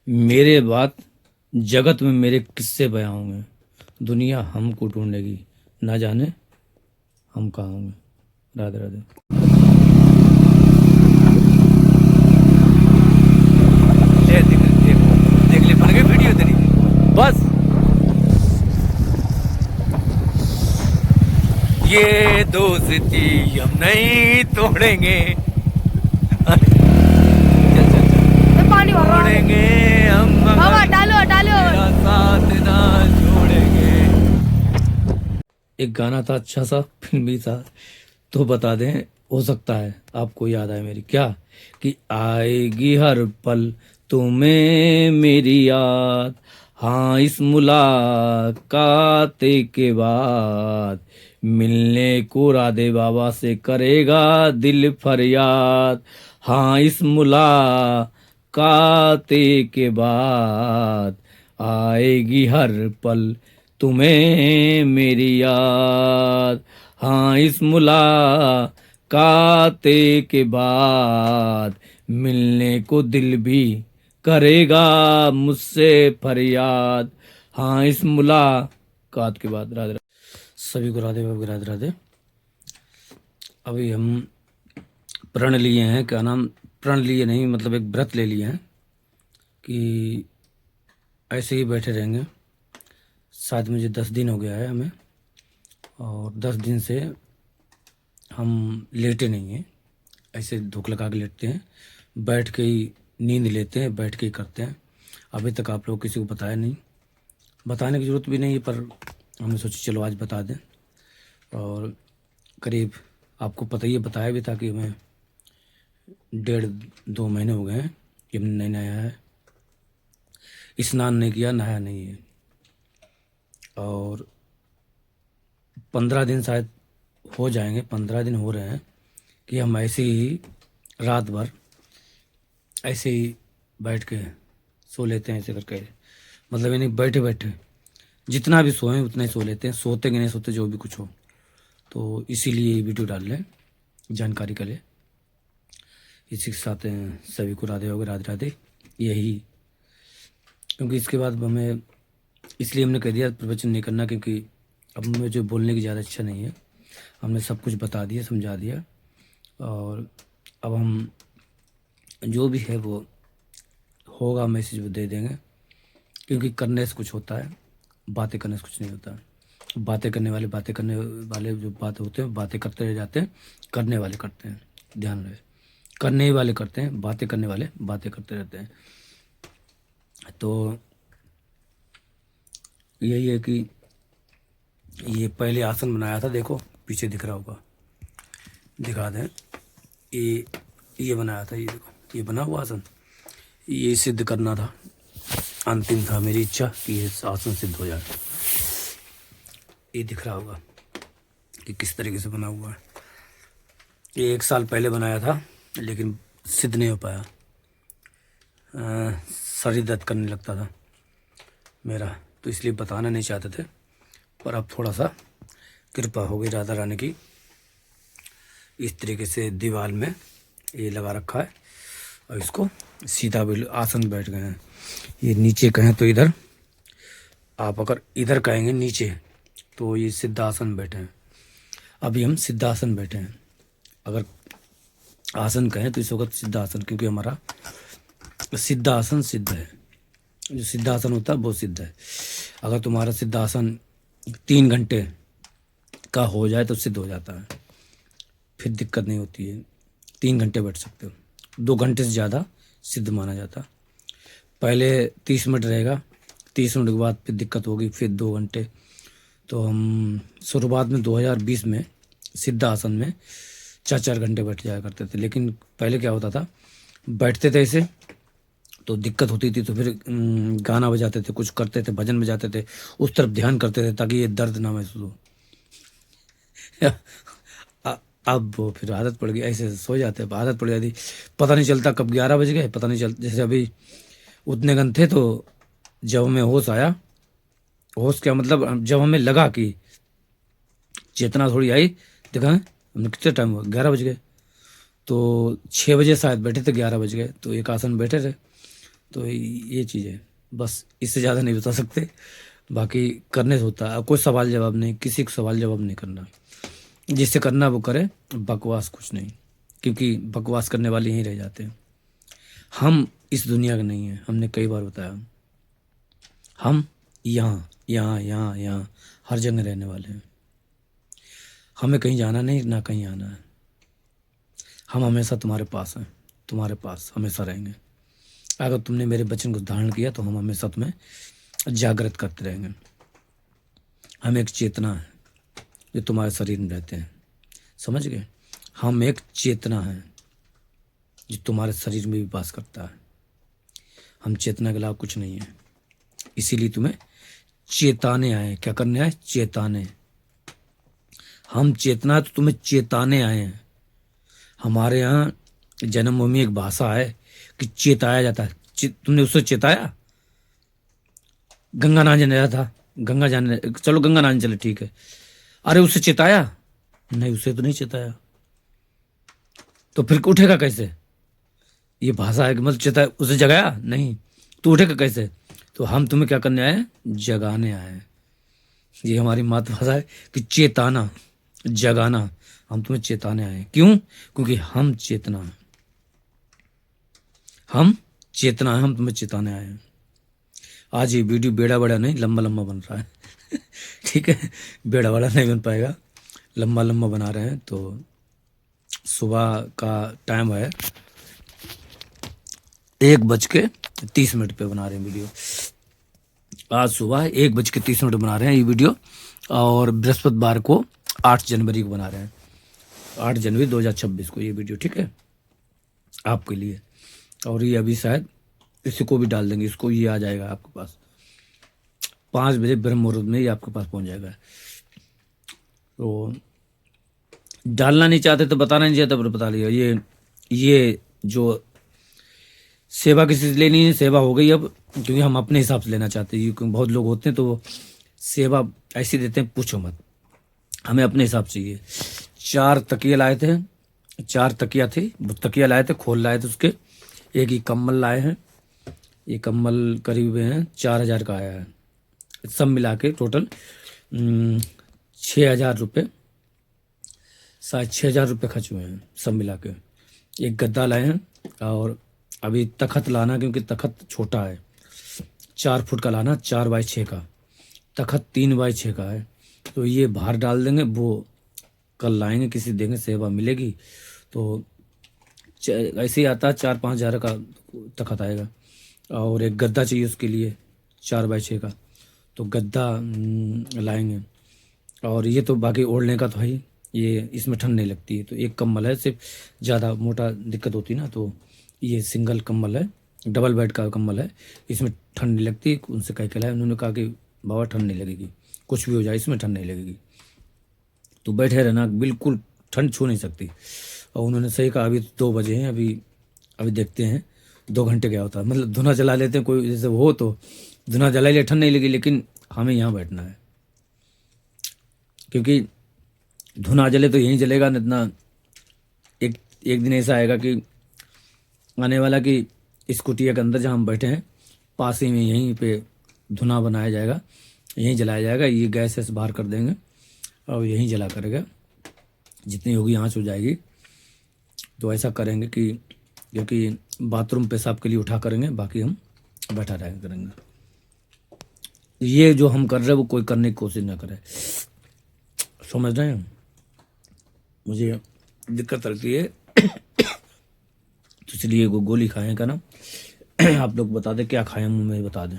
मेरे बाद जगत में मेरे किस्से बयां होंगे। दुनिया हमको ढूंढेगी, ना जाने हम कहाँ होंगे। राधे राधे। ले देख देख देख ले, बन गई वीडियो तेरी। बस ये दोस्ती हम नहीं तोड़ेंगे। चल चल चल, पानी भर रहा है। तोड़ेंगे हम हवा मगर डालो डालो। तेरा साथ ना छोड़ेंगे। एक गाना था अच्छा सा, फिल्मी था, तो बता दें, हो सकता है आपको याद आए मेरी क्या, कि आएगी हर पल तुम्हें मेरी याद, हाँ इस मुलाकात के बाद मिलने को राधे बाबा से करेगा दिल फरियाद, हाँ इस मुलाकात के बाद आएगी हर पल तुम्हें मेरी याद, हाँ इस मुलाकात के बाद मिलने को दिल भी करेगा मुझसे फरियाद, हाँ इस मुलाकात के बाद। राधे राधे। सभी को राधे बाबा की राधे राधे। अभी हम प्रण लिए हैं, क्या नाम, प्रण लिए नहीं मतलब एक व्रत ले लिए हैं कि ऐसे ही बैठे रहेंगे। शायद मुझे 10 दिन हो गया है हमें, और 10 दिन से हम लेटे नहीं हैं, ऐसे धूप लगा के लेटते हैं, बैठ के ही नींद लेते हैं, बैठ के ही करते हैं। अभी तक आप लोग किसी को बताया नहीं, बताने की ज़रूरत भी नहीं है, पर हमने सोचा चलो आज बता दें। और करीब आपको पता ही है, बताया भी था कि हमें 1.5-2 महीने हो गए हैं कि हमने नहीं नहाया है, स्नान नहीं किया, नहाया नहीं है। और 15 दिन शायद हो जाएंगे, 15 दिन हो रहे हैं कि हम ऐसे ही रात भर ऐसे ही बैठ के सो लेते हैं, ऐसे करके, मतलब यानी बैठे बैठे जितना भी सोएं उतना ही सो लेते हैं, सोते कि नहीं सोते जो भी कुछ हो। तो इसीलिए ये वीडियो डाल लें, जानकारी के लिए। इसी के साथ सभी को राधे होगा, राधे राधे। यही, क्योंकि इसके बाद हमें, इसलिए हमने कह दिया प्रवचन नहीं करना, क्योंकि अब मुझे बोलने की ज़्यादा इच्छा नहीं है। हमने सब कुछ बता दिया, समझा दिया, और अब हम जो भी है वो होगा मैसेज वो दे देंगे, क्योंकि करने से कुछ होता है, बातें करने से कुछ नहीं होता। बातें करने वाले जो बात होते हैं बातें करते रह जाते हैं, करने वाले करते हैं, ध्यान रहे, करने ही वाले करते हैं, बातें करने वाले बातें करते रहते हैं। तो यही है कि ये पहले आसन बनाया था, देखो पीछे दिख रहा होगा, दिखा दें, ये बनाया था, ये देखो ये बना हुआ आसन, ये सिद्ध करना था, अंतिम था मेरी इच्छा कि ये आसन सिद्ध हो जाए। ये दिख रहा होगा कि किस तरीके से बना हुआ है। ये 1 साल पहले बनाया था, लेकिन सिद्ध नहीं हो पाया, शरीर दर्द करने लगता था मेरा, तो इसलिए बताना नहीं चाहते थे। पर अब थोड़ा सा कृपा हो गई राधा रानी की, इस तरीके से दीवार में ये लगा रखा है, और इसको सीधा भी आसन बैठ गए हैं। ये नीचे कहें तो इधर, आप अगर इधर कहेंगे नीचे तो ये सिद्धासन बैठे हैं। अभी हम सिद्धासन बैठे हैं, अगर आसन कहें तो इस वक्त सिद्धासन, क्योंकि हमारा सिद्धासन सिद्ध है, जो सिद्धासन होता है वो सिद्ध है। अगर तुम्हारा सिद्धासन 3 घंटे का हो जाए तो सिद्ध हो जाता है, फिर दिक्कत नहीं होती है, 3 घंटे बैठ सकते हो, 2 घंटे से ज़्यादा सिद्ध माना जाता। पहले 30 मिनट रहेगा, 30 मिनट के बाद फिर दिक्कत होगी, फिर 2 घंटे। तो हम शुरुआत में 2020 में सिद्धासन में 4-4 घंटे बैठ जाया करते थे, लेकिन पहले क्या होता था, बैठते थे ऐसे तो दिक्कत होती थी, तो फिर गाना बजाते थे, कुछ करते थे, भजन बजाते थे, उस तरफ ध्यान करते थे ताकि ये दर्द ना महसूस हो। अब वो फिर आदत पड़ गई, ऐसे सो जाते, आदत पड़ जाती, पता नहीं चलता कब 11 बज गए, पता नहीं चलता। जैसे अभी उतने घंटे थे, तो जब हमें होश आया, होश क्या मतलब, जब हमें लगा कि चेतना थोड़ी आई, देखा हमने कितने टाइम हुआ, 11 बज गए। तो 6 बजे शायद बैठे थे, 11 बज गए, तो एक आसन बैठे थे, तो ये चीज़ है, बस इससे ज़्यादा नहीं बता सकते। बाकी करने से होता है। अब कोई सवाल जवाब नहीं, किसी को सवाल जवाब नहीं करना, जिससे करना वो करे, बकवास कुछ नहीं, क्योंकि बकवास करने वाले यहीं रह जाते हैं। हम इस दुनिया के नहीं हैं, हमने कई बार बताया। हम यहाँ यहाँ यहाँ यहाँ हर जगह रहने वाले हैं। हमें कहीं जाना नहीं, ना कहीं आना है। हम हमेशा तुम्हारे पास हैं, तुम्हारे पास हमेशा रहेंगे। अगर तुमने मेरे वचन को धारण किया तो हम हमेशा तुम्हें जागृत करते रहेंगे। हम एक चेतना है जो तुम्हारे शरीर में रहते हैं, समझ गए? हम एक चेतना है जो तुम्हारे शरीर में भी वास करता है। हम चेतना के अलावा कुछ नहीं है, इसीलिए तुम्हें चेताने आए। क्या करने आए? चेताने। हम चेतना है तो तुम्हें चेताने आए हैं। हमारे यहाँ जन्मभूमि में एक भाषा है कि चेताया जाता है। तुमने उससे चेताया? गंगा नहाने जाना था, गंगा जाने, चलो गंगा नहाने चले, ठीक है। अरे उससे चेताया? नहीं, उससे तो नहीं चेताया। तो फिर उठेगा कैसे? ये भाषा है कि मतलब चेता, उसे जगाया नहीं तो उठेगा कैसे? तो हम तुम्हें क्या करने आए? जगाने आए हैं। ये हमारी मातृभाषा है कि चेताना, जगाना। हम तुम्हें चेताने आए हैं। क्यों? क्योंकि हम चेतना है, हम चेतना है, हम तुम्हें चेताने आए हैं। आज ये वीडियो बेड़ा बड़ा नहीं, लंबा लंबा बन रहा है ठीक है, बेड़ा बड़ा नहीं बन पाएगा, लंबा लंबा बना रहे हैं। तो सुबह का टाइम है, 1:30 पे बना रहे हैं वीडियो। आज सुबह 1:30 बना रहे हैं ये वीडियो, और बृहस्पतिवार को 8 जनवरी को बना रहे हैं, 8 जनवरी 2026 को ये वीडियो, ठीक है, आपके लिए। और ये अभी शायद इसी को भी डाल देंगे, इसको, ये आ जाएगा आपके पास 5 बजे ब्रह्म मुहूर्त में, ये आपके पास पहुंच जाएगा। तो डालना नहीं चाहते तो बताना नहीं चाहते, पर बता लिया। ये जो सेवा किसी से लेनी है, सेवा हो गई अब, क्योंकि हम अपने हिसाब से लेना चाहते हैं। क्योंकि बहुत लोग होते हैं तो वो सेवा ऐसी देते हैं, पूछो मत, हमें अपने हिसाब से चाहिए। 4 तकिया लाए थे, 4 तकिया थी, तकिया लाए थे, खोल लाए थे उसके। एक ही कम्बल लाए हैं, ये कम्बल करीब है 4000 का आया है, सब मिला के टोटल 6000 रुपये, शायद 6000 रुपये खर्च हुए हैं सब मिला के। एक गद्दा लाए हैं, और अभी तखत लाना, क्योंकि तखत छोटा है, 4 फुट का लाना, 4x6 का तखत, 3x6 का है। तो ये बाहर डाल देंगे, वो कल लाएंगे, किसी देंगे, सेवा मिलेगी तो ऐसे ही आता है, 4-5 हज़ार का तखत आएगा। और एक गद्दा चाहिए उसके लिए 4x6 का, तो गद्दा लाएंगे। और ये तो बाकी ओढ़ने का तो है ही, ये इसमें ठंड नहीं लगती है। तो एक कम्बल है, सिर्फ ज़्यादा मोटा दिक्कत होती है ना, तो ये सिंगल कम्बल है, डबल बेड का कम्बल है, इसमें ठंड नहीं लगती। उनसे कह के लाए, उन्होंने कहा कि बाबा ठंड नहीं लगेगी, कुछ भी हो जाए इसमें ठंड नहीं लगेगी, तो बैठे रहना, बिल्कुल ठंड छू नहीं सकती। और उन्होंने सही कहा। अभी 2 बजे हैं, अभी देखते हैं 2 घंटे क्या होता है। मतलब धुना जला लेते हैं, कोई जैसे हो तो धुना जला ले, ठंड नहीं लगी, लेकिन हमें यहाँ बैठना है, क्योंकि धुना जले तो यहीं जलेगा, नहीं इतना एक दिन ऐसा आएगा कि आने वाला कि इस कुटिया के अंदर जहाँ हम बैठे हैं, पास ही में यहीं पे धुना बनाया जाएगा, यहीं जलाया जाएगा। ये गैस से बाहर कर देंगे और यहीं जला करेगा, जितनी होगी आँच हो जाएगी। तो ऐसा करेंगे कि, क्योंकि बाथरूम पेशाब के लिए उठा करेंगे, बाकी हम बैठा रह करेंगे। ये जो हम कर रहे हैं वो कोई करने की कोशिश ना करे, समझ रहे हैं? मुझे दिक्कत लगती है तो इसलिए वो गोली खाएं का ना आप लोग बता दें क्या खाएं, मुँह में बता दें।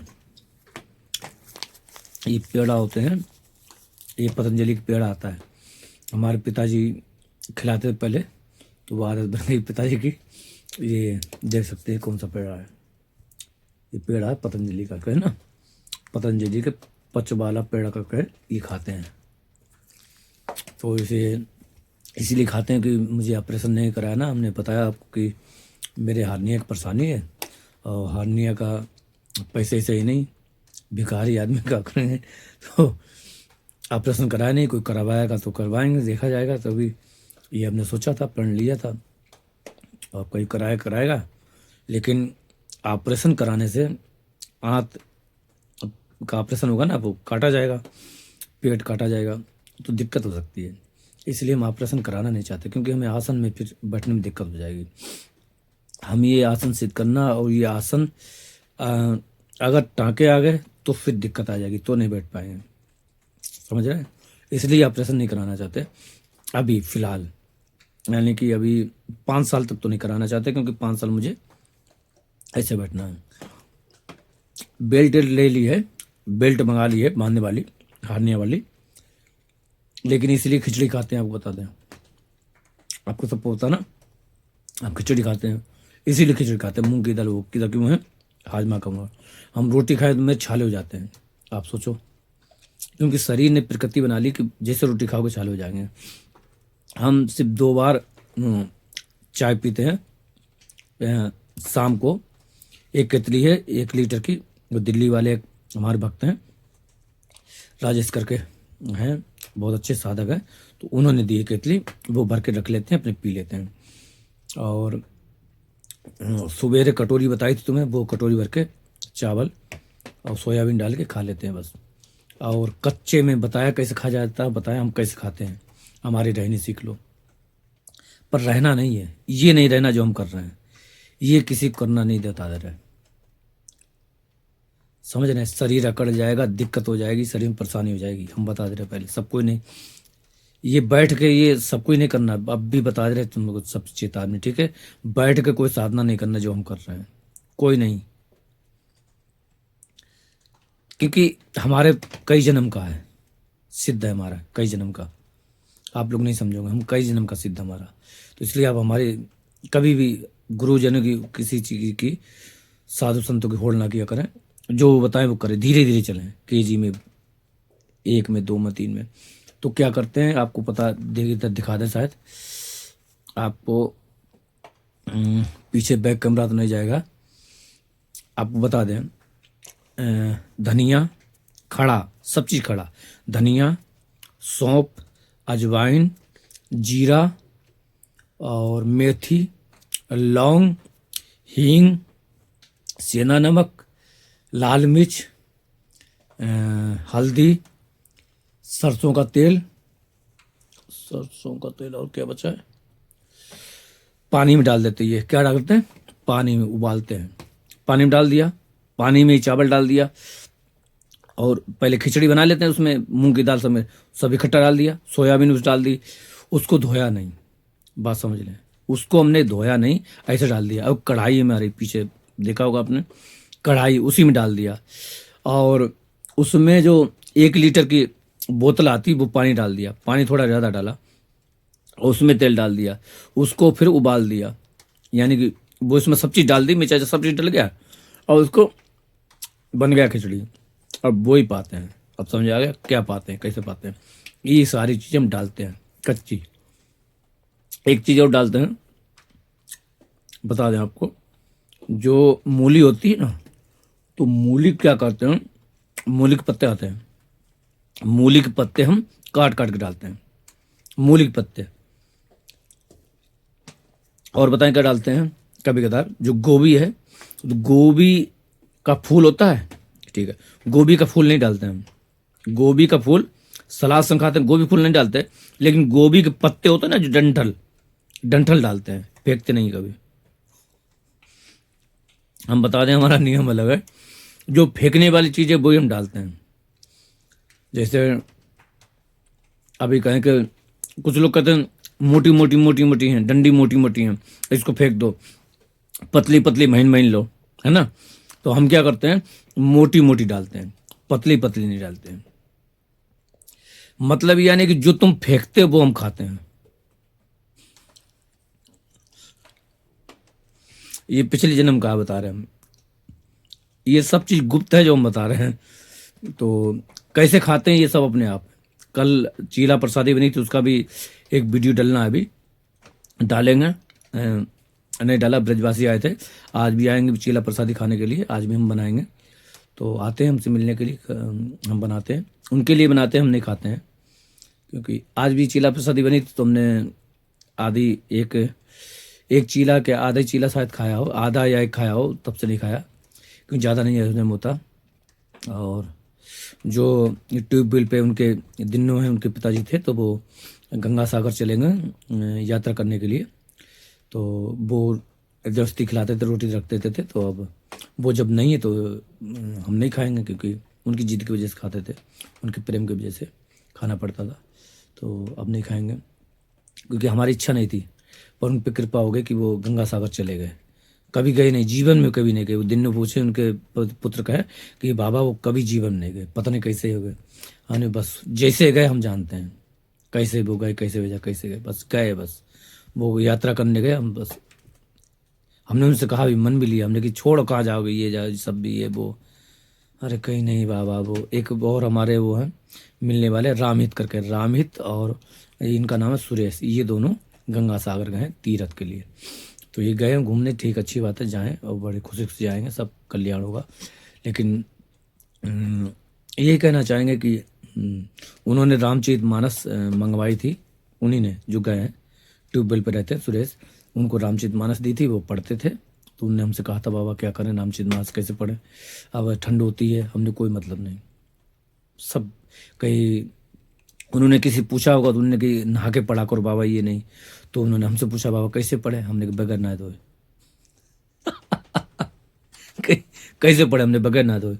ये पेड़ा होते हैं, ये पतंजलि का पेड़ा आता है, हमारे पिताजी खिलाते थे पहले, तो वो आदत बन गई पिताजी की। ये देख सकते हैं कौन सा पेड़ा है, ये पेड़ा है पतंजलि का, है ना, पतंजलि के पचवाला पेड़ा का कह ये खाते हैं। तो इसे इसीलिए खाते हैं कि मुझे ऑपरेशन नहीं कराया ना, हमने बताया आपको कि मेरे हार्निया की परेशानी है, और हार्निया का पैसे सही नहीं, भिखारी आदमी का करेंगे, तो ऑपरेशन कराया नहीं, कोई करवाएगा तो करवाएंगे, देखा जाएगा। तभी ये हमने सोचा था, प्रण लिया था, और कोई कराएगा, लेकिन ऑपरेशन कराने से आंत का ऑपरेशन होगा ना, वो काटा जाएगा, पेट काटा जाएगा, तो दिक्कत हो सकती है। इसलिए हम ऑपरेशन कराना नहीं चाहते, क्योंकि हमें आसन में फिर बैठने में दिक्कत हो जाएगी। हम ये आसन सिद्ध करना, और ये आसन अगर टाँके आ गए तो फिर दिक्कत आ जाएगी, तो नहीं बैठ पाएंगे, समझ रहे हैं। इसलिए ऑपरेशन नहीं कराना चाहते अभी फ़िलहाल, यानी कि अभी 5 साल तक तो नहीं कराना चाहते, क्योंकि 5 साल मुझे ऐसे बैठना है। बेल्ट ले ली है, बेल्ट मंगा ली है बांधने वाली, हारने वाली, लेकिन इसलिए खिचड़ी खाते हैं। आपको बता दें, आपको सब पता ना, हम खिचड़ी खाते हैं, इसीलिए खिचड़ी खाते हैं। मूंग की दाल, वो की दाल क्यों है, हाजमा कम। हम रोटी खाए तो मेरे छाले हो जाते हैं, आप सोचो, क्योंकि शरीर ने प्रकृति बना ली कि जैसे रोटी खाओगे छाले हो जाएंगे। हम सिर्फ 2 बार चाय पीते हैं शाम को। एक केतली है 1 लीटर की, वो दिल्ली वाले एक हमारे भक्त हैं, राजेश करके हैं, बहुत अच्छे साधक हैं, तो उन्होंने दी केतली, वो भर के रख लेते हैं, अपने पी लेते हैं। और सवेरे कटोरी बताई थी तुम्हें, वो कटोरी भर के चावल और सोयाबीन डाल के खा लेते हैं बस। और कच्चे में बताया कैसे खा जाता है, बताया हम कैसे खाते हैं, हमारी रहनी सीख लो। पर रहना नहीं है, ये नहीं रहना जो हम कर रहे हैं, ये किसी को करना नहीं देता है, समझ रहे हैं। शरीर अकड़ जाएगा, दिक्कत हो जाएगी, शरीर में परेशानी हो जाएगी, हम बता दे रहे पहले, सबको नहीं, ये बैठ के ये सबको ही नहीं करना, अब भी बता दे रहे तुम लोग सब चेतावनी, ठीक है। बैठ के कोई साधना नहीं करना जो हम कर रहे हैं, कोई नहीं, क्योंकि हमारे कई जन्म का है, सिद्ध है हमारा कई जन्म का, आप लोग नहीं समझोगे, हम कई जन्म का सिद्ध हमारा। तो इसलिए आप हमारे कभी भी गुरुजनों की किसी चीज़ की, साधु संतों की होड़ ना किया करें, जो वो बताएं वो करें, धीरे धीरे चलें, केजी में, 1 में, 2 में, 3 में। तो क्या करते हैं आपको पता, दिखा दें शायद आपको, पीछे बैक कैमरा तो नहीं जाएगा, आपको बता दें, धनिया खड़ा, सब चीज़ खड़ा, धनिया, सौंफ, अजवाइन, जीरा और मेथी, लौंग, हींग, सेंधा नमक, लाल मिर्च, हल्दी, सरसों का तेल, और क्या बचा है, पानी में डाल देते हैं। ये क्या डालते हैं, पानी में उबालते हैं, पानी में डाल दिया, पानी में चावल डाल दिया, और पहले खिचड़ी बना लेते हैं, उसमें मूंग की दाल सब इकट्ठा डाल दिया, सोयाबीन उस डाल दी, उसको धोया नहीं, बात समझ लें, उसको हमने धोया नहीं, ऐसे डाल दिया। अब कढ़ाई में, हमारे पीछे देखा होगा आपने, कढ़ाई, उसी में डाल दिया, और उसमें जो 1 लीटर की बोतल आती वो पानी डाल दिया, पानी थोड़ा ज़्यादा डाला, और उसमें तेल डाल दिया, उसको फिर उबाल दिया, यानी कि वो इसमें सब चीज़ डाल दी, मिर्चा सब चीज़ डल गया, और उसको बन गया खिचड़ी। अब वो ही पाते हैं, अब समझ आ गया क्या पाते हैं, कैसे पाते हैं। ये सारी चीज़ें हम डालते हैं कच्ची। एक चीज़ और डालते हैं, बता दें आपको, जो मूली होती है ना, तो मूली क्या करते हैं, मूली के पत्ते आते हैं, मूली के पत्ते हम काट काट के डालते हैं, मूली के पत्ते। और बताएं क्या डालते हैं, कभी कदार जो गोभी है, तो गोभी का फूल होता है, ठीक है, गोभी का फूल नहीं डालते हैं हम, गोभी का फूल सलाद संग खाते हैं, गोभी फूल नहीं डालते, लेकिन गोभी के पत्ते होते हैं ना, जो डंठल डंठल डालते हैं, फेंकते नहीं कभी। हम बता दें हमारा नियम अलग है, जो फेंकने वाली चीज़ है वही हम डालते हैं। जैसे अभी कहें कि कुछ लोग कहते हैं मोटी मोटी मोटी मोटी हैं, डंडी मोटी मोटी हैं, इसको फेंक दो, पतली पतली महीन महीन लो, है ना। तो हम क्या करते हैं, मोटी मोटी डालते हैं, पतली पतली नहीं डालते हैं। मतलब यानी कि जो तुम फेंकते हो वो हम खाते हैं। ये पिछले जन्म का बता रहे हैं हम, ये सब चीज़ गुप्त है जो हम बता रहे हैं। तो कैसे खाते हैं ये सब अपने आप, कल चीला प्रसादी बनी थी, उसका भी एक वीडियो डलना है, अभी डालेंगे, नहीं डाला, ब्रजवासी आए थे, आज भी आएंगे चीला प्रसादी खाने के लिए, आज भी हम बनाएंगे। तो आते हैं हमसे मिलने के लिए, हम बनाते हैं, उनके लिए बनाते हैं, हम नहीं खाते हैं, क्योंकि आज भी चीला प्रसादी बनी थी, तो हमने आधी एक चीला के आधा चीला शायद खाया हो, आधा या एक खाया हो, तब से नहीं खाया क्योंकि ज़्यादा नहीं हजम होता। और जो ट्यूबवेल पे उनके दिनों हैं, उनके पिताजी थे, तो वो गंगा सागर चले गए यात्रा करने के लिए। तो वो जबरदस्ती खिलाते थे, रोटी रख देते थे। तो अब वो जब नहीं है तो हम नहीं खाएंगे, क्योंकि उनकी जिद की वजह से खाते थे, उनके प्रेम की वजह से खाना पड़ता था। तो अब नहीं खाएंगे क्योंकि हमारी इच्छा नहीं थी, पर उन पर कृपा हो गई कि वो गंगा सागर चले गए। कभी गए नहीं, जीवन में कभी नहीं गए। वो दिन ने पूछे उनके पुत्र कहे कि बाबा वो कभी जीवन में नहीं गए, पता नहीं कैसे हो गए। हमने बस जैसे गए हम जानते हैं, कैसे वो गए, कैसे भेजा, कैसे गए, बस गए। बस वो यात्रा करने गए, हम बस हमने उनसे कहा भी, मन भी लिया हमने कि छोड़ो कहाँ जाओगे, ये जाओ सब भी ये वो। अरे कहीं नहीं बाबा, वो एक और हमारे वो हैं मिलने वाले रामहित करके, रामहित और इनका नाम है सुरेश, ये दोनों गंगा सागर गए तीर्थ के लिए। तो ये गए घूमने, ठीक अच्छी बात है, जाएं और बड़े खुशी खुशी जाएंगे, सब कल्याण होगा। लेकिन यही कहना चाहेंगे कि उन्होंने रामचरितमानस मंगवाई थी, उन्हीं ने जो गए हैं, ट्यूबवेल पे रहते सुरेश, उनको रामचरितमानस दी थी, वो पढ़ते थे। तो उनने हमसे कहा था बाबा क्या करें, रामचरितमानस कैसे पढ़ें, अब ठंड होती है। हमने कोई मतलब नहीं, सब कहीं उन्होंने किसी पूछा होगा तो उन्होंने कि नहा के पढ़ा करो बाबा, ये नहीं। तो उन्होंने हमसे पूछा बाबा कैसे पढ़े, हमने कहा बगैर नहाए धोए। कैसे पढ़े, हमने बगैर नहाए धोए।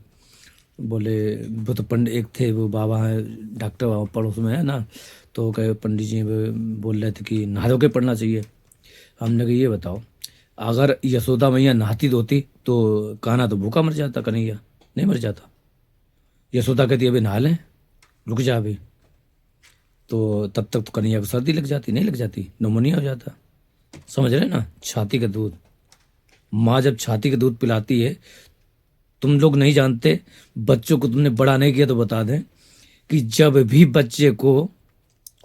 बोले वो तो पंडित एक थे, वो बाबा है डॉक्टर बाबा पड़ोस में है ना, तो कहे पंडित जी बोल रहे थे कि नहा धो के पढ़ना चाहिए। हमने कहा ये बताओ, अगर यशोदा मैया नहाती धोती तो कान्हा तो भूखा मर जाता, कन्हैया नहीं मर जाता। यशोदा कहती अभी नहा लें, रुक जा अभी, तो तब तक तो कन्हैया को सर्दी लग जाती, नहीं लग जाती, निमोनिया हो जाता। समझ रहे ना, छाती का दूध, माँ जब छाती का दूध पिलाती है, तुम लोग नहीं जानते, बच्चों को तुमने बड़ा नहीं किया तो बता दें कि जब भी बच्चे को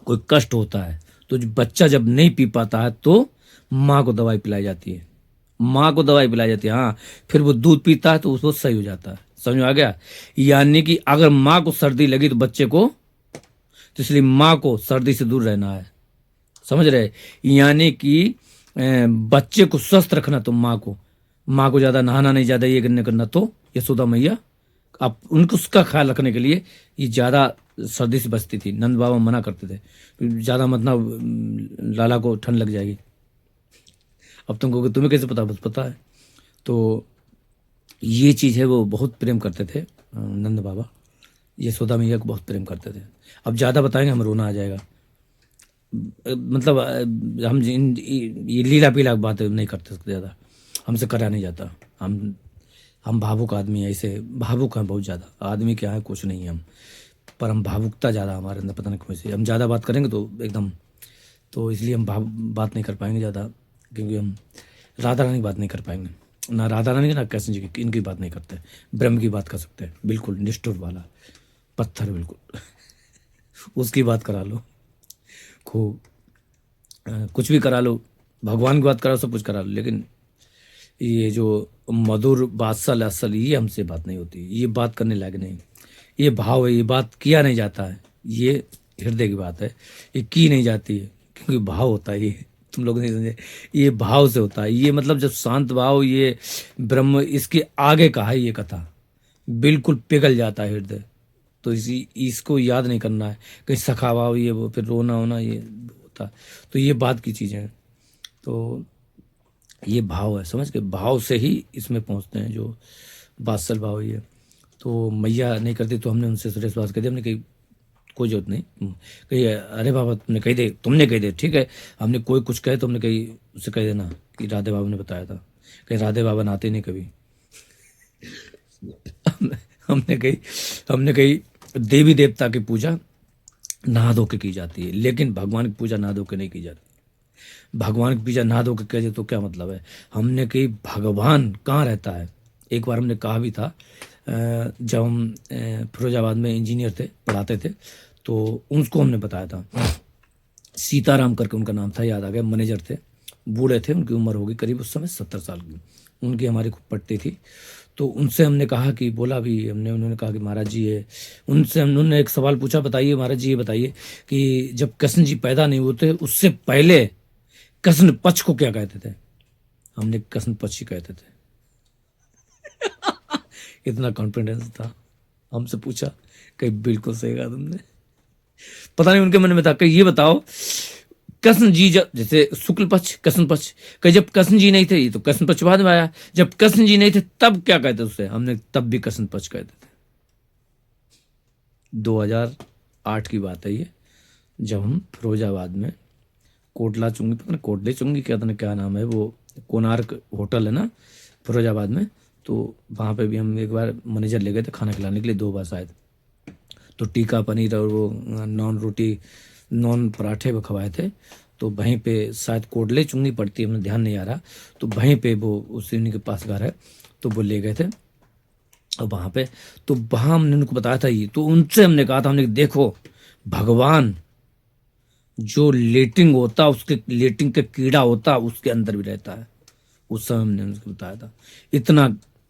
कोई कष्ट होता है तो बच्चा जब नहीं पी पाता है तो माँ को दवाई पिलाई जाती है, माँ को दवाई पिलाई जाती है। हाँ, फिर वो दूध पीता है तो उसको सही हो जाता है। समझ में आ गया? यानी कि अगर माँ को सर्दी लगी तो बच्चे को, तो इसलिए माँ को सर्दी से दूर रहना है। समझ रहे? यानी कि बच्चे को स्वस्थ रखना तो माँ को ज़्यादा नहाना नहीं, ज़्यादा ये करना तो यशोदा मैया आप उनको उसका ख्याल रखने के लिए ये ज़्यादा सर्दी से बचती थी। नंद बाबा मना करते थे ज़्यादा मत ना, लाला को ठंड लग जाएगी। अब तुमको तुम्हें कैसे पता? बस पता है। तो ये चीज़ है, वो बहुत प्रेम करते थे नंद बाबा, यशोदा मैया को बहुत प्रेम करते थे। अब ज़्यादा बताएंगे हम रोना आ जाएगा, मतलब हम ये लीला पीला बात नहीं करते ज़्यादा, हमसे करा नहीं जाता। हम भावुक आदमी हैं, ऐसे भावुक हैं बहुत ज़्यादा। आदमी क्या है, कुछ नहीं है हम, पर हम भावुकता ज़्यादा हमारे अंदर, पता नहीं क्यों से। हम ज़्यादा बात करेंगे तो एकदम, तो इसलिए हम बात नहीं कर पाएंगे ज़्यादा, क्योंकि हम राधा रानी की बात नहीं कर पाएंगे, ना राधा रानी ना कृष्ण जी की, इनकी बात नहीं करते। ब्रह्म की बात कर सकते हैं, बिल्कुल निष्ठुर वाला पत्थर, बिल्कुल उसकी बात करा लो, खूब कुछ भी करा लो, भगवान की बात करा, सब कुछ करा लो, लेकिन ये जो मधुर बात्सल असल, ये हमसे बात नहीं होती। ये बात करने लायक नहीं, ये भाव है, ये बात किया नहीं जाता है, ये हृदय की बात है, ये की नहीं जाती है, क्योंकि भाव होता है। ये तुम लोग नहीं समझे, ये भाव से होता है। ये मतलब जब शांत भाव, ये ब्रह्म, इसके आगे का है ये कथा, बिल्कुल पिघल जाता है हृदय। तो इसको याद नहीं करना है, कहीं सखा भाव ये वो, फिर रोना होना ये होता। तो ये बात की चीज़ें हैं, तो ये भाव है, समझ के भाव से ही इसमें पहुंचते हैं, जो बात्सल भाव ये। तो मैया नहीं करती तो हमने उनसे सुरेश बात कर दी, हमने कही कोई जरूरत नहीं, कही अरे बाबा तुमने कही दे ठीक है। हमने कोई कुछ कहे तो हमने कही उससे कह देना कि राधे बाबा ने बताया था, कहीं राधे बाबा नहाते नहीं कभी। हमने कही देवी देवता की पूजा नहा धो के की जाती है, लेकिन भगवान की पूजा नहा धो के नहीं की जाती। भगवान की पूजा नहा धो के कहे तो क्या मतलब है? हमने कही भगवान कहाँ रहता है। एक बार हमने कहा भी था, जब हम फिरोजाबाद में इंजीनियर थे, पढ़ाते थे, तो उनको हमने बताया था, सीताराम करके उनका नाम था, याद आ गया, मैनेजर थे, बूढ़े थे, उनकी उम्र होगी करीब उस समय 70 साल की, उनकी हमारी खूब पटती थी। तो उनसे हमने कहा कि बोला भी हमने, उन्होंने कहा कि महाराज जी ये, उनसे उन्होंने एक सवाल पूछा, बताइए महाराज जी ये बताइए कि जब कृष्ण जी पैदा नहीं होते उससे पहले कृष्ण पक्ष को क्या कहते थे? हमने कृष्ण पक्ष ही कहते थे। इतना कॉन्फिडेंस था। हमसे पूछा, कहीं बिल्कुल सही कहा तुमने। पता नहीं उनके मन में था कि ये बताओ, कृष्ण जी जब, जैसे शुक्ल पक्ष कृष्ण पक्ष, कहीं जब कृष्ण जी नहीं थे, ये तो कृष्ण पक्ष बाद में आया, जब कृष्ण जी नहीं थे तब क्या कहते उससे? हमने तब भी कृष्ण पक्ष कहते थे। 2008 की बात है ये, जब हम फिरोजाबाद में कोटला चुंगी, पता नहीं कोटले चुंगी क्या नाम है वो, कोणार्क होटल है ना फिरोजाबाद में, तो वहाँ पे भी हम एक बार मैनेजर ले गए थे खाना खिलाने के लिए, 2 बार शायद। तो टीका पनीर और वो नॉन रोटी, नॉन पराठे वो खवाए थे। तो वहीं पे शायद कोटले चुंगी पड़ती है, मुझे ध्यान नहीं आ रहा। तो वहीं पे वो उसी के पास घर है, तो वो ले गए थे। और वहाँ पे तो वहाँ हमने उनको बताया था ये, तो उनसे हमने कहा था, हमने देखो भगवान जो लेटिंग होता, उसके लेटिंग का कीड़ा होता उसके अंदर भी रहता है। उस समय हमने उनको बताया था, इतना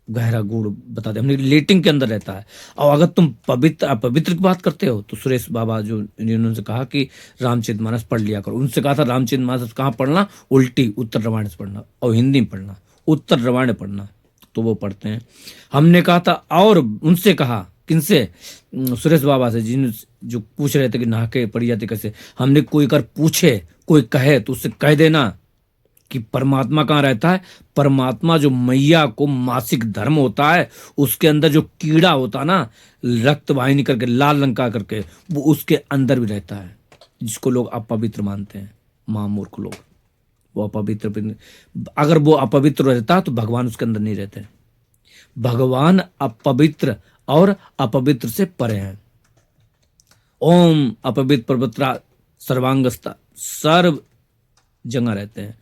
गहरा गुण बता दे हमने, लेटिंग के अंदर रहता है। और अगर तुम पवित्र अपवित्र की बात करते हो, तो सुरेश बाबा जो इन्होंने कहा कि रामचरितमानस पढ़ लिया करो, उनसे कहा था रामचरितमानस कहाँ पढ़ना? उल्टी उत्तर रामायण से पढ़ना, और हिंदी में पढ़ना, उत्तर रामायण पढ़ना, तो वो पढ़ते हैं। हमने कहा था, और उनसे कहा, किनसे? सुरेश बाबा से, जिन जो पूछ रहे थे कि नहा के पड़ी जाती कैसे। हमने कोई कर पूछे, कोई कहे तो उससे कह देना कि परमात्मा कहाँ रहता है। परमात्मा जो मैया को मासिक धर्म होता है, उसके अंदर जो कीड़ा होता है ना, रक्त वाहिनी करके लाल रंग का करके, वो उसके अंदर भी रहता है, जिसको लोग अपवित्र मानते हैं, महामूर्ख लोग। वो अपवित्र, अगर वो अपवित्र रहता तो भगवान उसके अंदर नहीं रहते। भगवान अपवित्र और अपवित्र से परे हैं। ओम अपवित्र पवित्रा सर्वांगस्ता, सर्व जगह रहते हैं,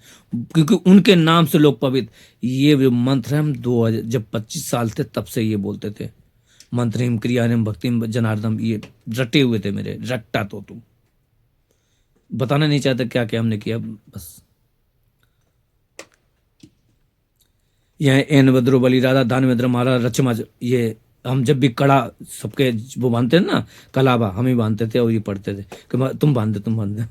क्योंकि उनके नाम से लोग पवित्र। ये जो मंत्र है, हम 2000 जब 25 साल थे तब से ये बोलते थे, मंत्रिम क्रियानिम भक्तिम जनार्दम, ये रटे हुए थे मेरे, रट्टा तो तुम बताना नहीं चाहते क्या क्या हमने किया। बस यह एन भद्रो बलि राधा दान वेद्र मारा रचमा, ये हम जब भी कड़ा सबके वो बांधते हैं ना, कलाबा हम ही बांधते थे और ये पढ़ते थे कि तुम बांधे।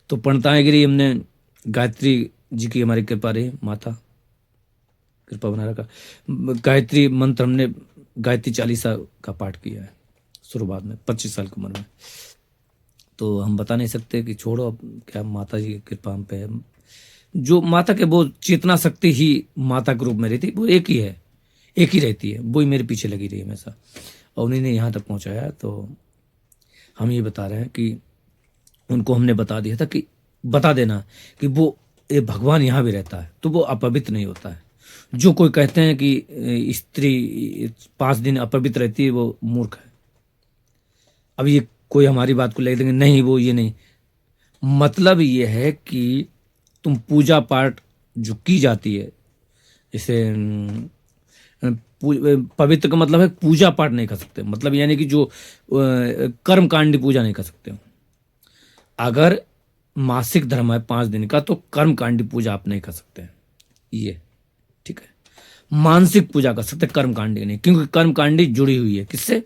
तो पणताएगिरी हमने, गायत्री जी की हमारी कृपा रही, माता कृपा बना रखा। गायत्री मंत्र हमने गायत्री 40 का पाठ किया है शुरुआत में, 25 साल की उम्र में। तो हम बता नहीं सकते कि छोड़ो, अब क्या माता जी की कृपा हम पे है। जो माता के वो चेतना शक्ति ही माता के रूप में रहती, वो एक ही है, एक ही रहती है, वो ही मेरे पीछे लगी रही हमेशा, और उन्हीं ने यहाँ तक पहुँचाया। तो हम ये बता रहे हैं कि उनको हमने बता दिया था कि बता देना कि वो भगवान यहाँ भी रहता है, तो वो अपवित्र नहीं होता है। जो कोई कहते हैं कि स्त्री 5 दिन अपवित्र रहती है, वो मूर्ख है। अब ये कोई हमारी बात को ले देंगे, नहीं वो ये नहीं, मतलब ये है कि तुम पूजा पाठ जो की जाती है, जैसे पवित्र का मतलब है पूजा पाठ नहीं कर सकते, मतलब यानी कि जो कर्मकांडी पूजा नहीं कर सकते हो। अगर मासिक धर्म है 5 दिन का, तो कर्मकांडी पूजा आप नहीं कर सकते हैं, ये ठीक है। मानसिक पूजा कर सकते, कर्मकांडी नहीं, क्योंकि कर्मकांडी जुड़ी हुई है किससे?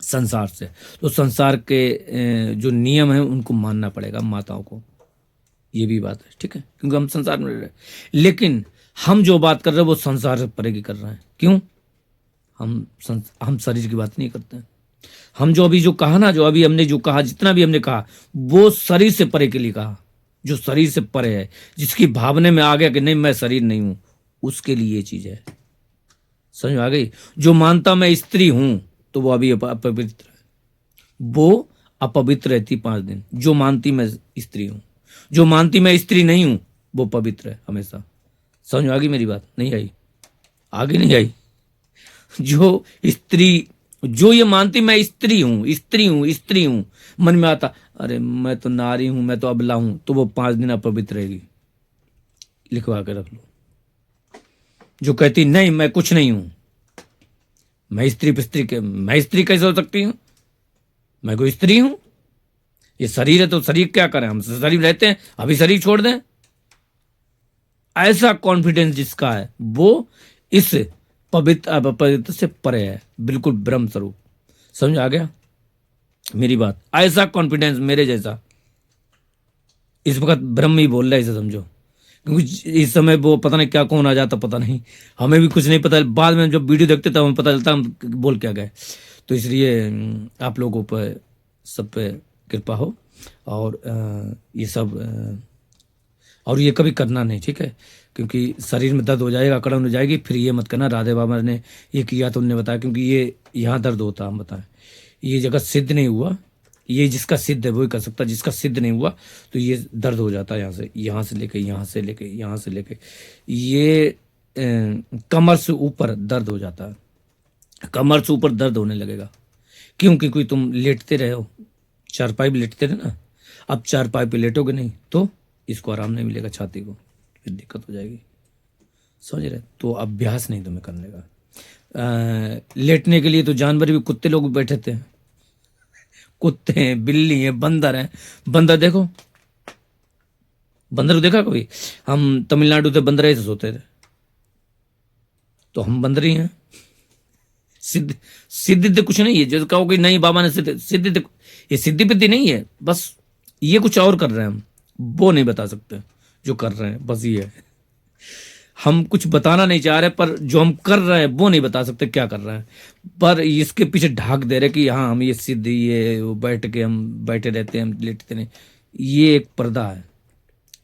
संसार से। तो संसार के जो नियम है उनको मानना पड़ेगा माताओं को, ये भी बात है, ठीक है, क्योंकि हम संसार में रह रहे हैं। लेकिन हम जो बात कर रहे हैं वो संसार से परे की कर रहे हैं। क्यों? हम शरीर की बात नहीं करते हैं। हम जो अभी जो कहा ना, जो अभी हमने जो कहा, जितना भी हमने कहा, वो शरीर से परे के लिए कहा। जो शरीर से परे है, जिसकी भावना में आ गया कि नहीं मैं शरीर नहीं हूं, उसके लिए ये चीज है। समझ में आ गई? जो मानता मैं स्त्री हूं, तो वो अभी अपवित्र है, वो अपवित्र रहती 5 दिन। जो मानती मैं स्त्री हूं, जो मानती मैं स्त्री नहीं हूं, वो पवित्र है हमेशा। समझ में आ गई मेरी बात? नहीं आई? आगे नहीं आई? जो स्त्री, जो ये मानती मैं स्त्री हूं, स्त्री हूं, स्त्री हूं, मन में आता अरे मैं तो नारी हूं, मैं तो अबला हूं, तो वो 5 दिन अपवित्र रहेगी। लिखवा के रख लो। जो कहती नहीं मैं कुछ नहीं हूं, मैं स्त्री पिस्त्री के, मैं स्त्री कैसे हो सकती हूं? मैं कोई स्त्री हूं? ये शरीर है तो शरीर क्या करें, हम शरीर रहते हैं, अभी शरीर छोड़ दें? ऐसा कॉन्फिडेंस जिसका है, वो इस पवित्र अपवित्र से परे है, बिल्कुल ब्रह्म स्वरूप। समझ आ गया मेरी बात? ऐसा कॉन्फिडेंस मेरे जैसा, इस वक्त ब्रह्म ही बोल रहा है, इसे समझो। क्योंकि इस समय वो पता नहीं क्या कौन आ जाता, पता नहीं, हमें भी कुछ नहीं पता। बाद में जब वीडियो देखते तब हमें पता चलता हम बोल क्या गए। तो इसलिए आप लोगों पर सब पे कृपा हो, और ये सब और ये कभी करना नहीं, ठीक है? क्योंकि शरीर में दर्द हो जाएगा, अकड़न हो जाएगी, फिर ये मत करना। राधे बाबा ने ये किया तो उन्होंने बताया, क्योंकि ये यहाँ दर्द होता, हम बताएं, ये जगह सिद्ध नहीं हुआ। ये जिसका सिद्ध है वही कर सकता, जिसका सिद्ध नहीं हुआ तो ये दर्द हो जाता है यहाँ से लेके यहाँ से लेके यहाँ से लेके ये कमर से ऊपर दर्द हो जाता है। कमर से ऊपर दर्द होने लगेगा। क्यों? क्योंकि तुम लेटते रहे हो, चारपाई पे लेटते रहे ना। अब चारपाई पे लेटोगे नहीं तो इसको आराम नहीं मिलेगा, छाती को, फिर दिक्कत हो जाएगी, समझ रहे? तो अभ्यास नहीं तुम्हें करने का। लेटने के लिए तो जानवर भी, कुत्ते लोग बैठे थे, कुत्ते हैं, बिल्ली हैं, बंदर हैं। बंदर देखो, बंदर को देखा कभी? हम तमिलनाडु से बंदर ऐसे सोते थे, तो हम बंदर ही हैं। सिद्ध सिद्धि कुछ नहीं है जो कहोगे नहीं बाबा ने सिद्धि, ये सिद्धि पिद्धि नहीं है, बस ये कुछ और कर रहे हैं हम, वो नहीं बता सकते जो कर रहे हैं, बस ये है। हम कुछ बताना नहीं चाह रहे, पर जो हम कर रहे हैं वो नहीं बता सकते क्या कर रहे हैं, पर इसके पीछे ढाक दे रहे कि हाँ हम ये सिद्धि, ये वो बैठ के हम बैठे रहते हैं, हम लेटते नहीं। ये एक पर्दा है,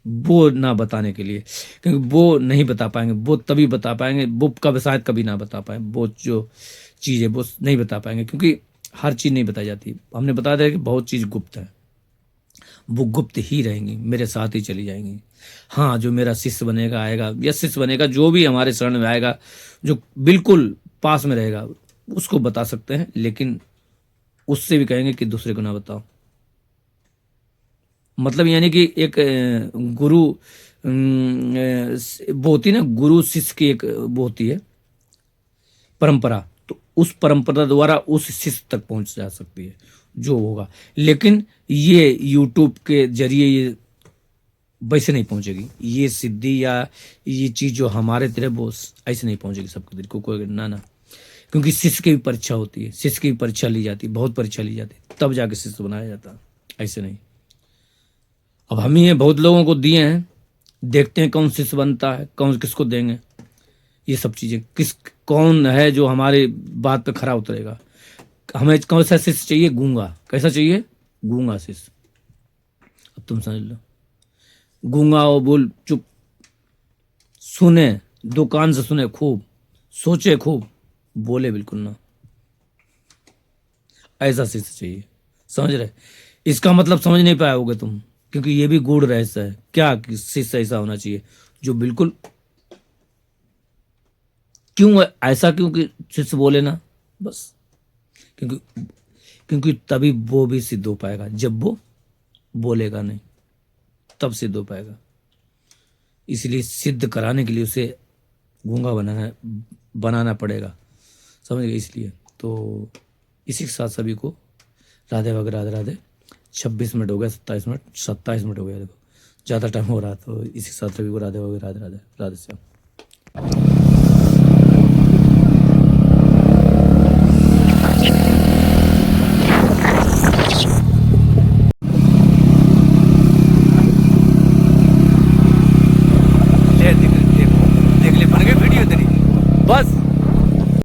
वो ना बताने के लिए, क्योंकि वो नहीं बता पाएंगे। वो तभी बता पाएंगे, वो कभी शायद कभी ना बता पाए, वो जो चीज़ है वो नहीं बता पाएंगे, क्योंकि हर चीज़ नहीं बताई जाती। हमने बता दिया कि बहुत चीज़ गुप्त है, वो गुप्त ही रहेंगी, मेरे साथ ही चली जाएंगी। हाँ, जो मेरा शिष्य बनेगा, आएगा या शिष्य बनेगा, जो भी हमारे शरण में आएगा, जो बिल्कुल पास में रहेगा, उसको बता सकते हैं, लेकिन उससे भी कहेंगे कि दूसरे को ना बताओ। मतलब यानी कि एक गुरु वो होती है ना, गुरु शिष्य की एक वो होती है परंपरा, तो उस परंपरा द्वारा उस शिष्य तक पहुंच जा सकती है जो होगा। लेकिन ये यूट्यूब के जरिए ये वैसे नहीं पहुंचेगी, ये सिद्धि या ये चीज़ जो हमारे तरह वो ऐसे नहीं पहुंचेगी सबके दिल को, कोई ना ना। क्योंकि शिष्य की भी परीक्षा होती है, शिष्य की भी परीक्षा ली जाती है, बहुत परीक्षा ली जाती है, तब जाके शिष्य बनाया जाता है, ऐसे नहीं। अब हम ही बहुत लोगों को दिए हैं, देखते हैं कौन शिष्य बनता है, कौन किसको देंगे, ये सब चीज़ें कौन है जो हमारी बात पे खरा उतरेगा। हमें कौन सा शिष्य चाहिए? गूंगा। कैसा चाहिए? गूंगा शिष्य। अब तुम समझ लो, गूंगा हो, बोल चुप, सुने, दुकान से सुने खूब, सोचे खूब, बोले बिल्कुल ना, ऐसा शिष्य चाहिए, समझ रहे? इसका मतलब समझ नहीं पाए होगे तुम, क्योंकि ये भी गूढ़ रहस्य है। क्या शिष्य ऐसा होना चाहिए जो बिल्कुल, क्यों ऐसा? क्योंकि शिष्य बोले ना, बस, क्योंकि तभी वो भी सिद्ध हो पाएगा, जब वो बोलेगा नहीं तब सिद्ध हो पाएगा। इसलिए सिद्ध कराने के लिए उसे गूंगा बनाना पड़ेगा, समझ गए? इसलिए तो इसी के साथ सभी को राधे वगैरह, राधे राधे। 26 मिनट हो गया, 27 मिनट हो गया, देखो ज़्यादा टाइम हो रहा, तो इसी के साथ सभी को राधे वगैरह, राधे राधे, राधे श्याम।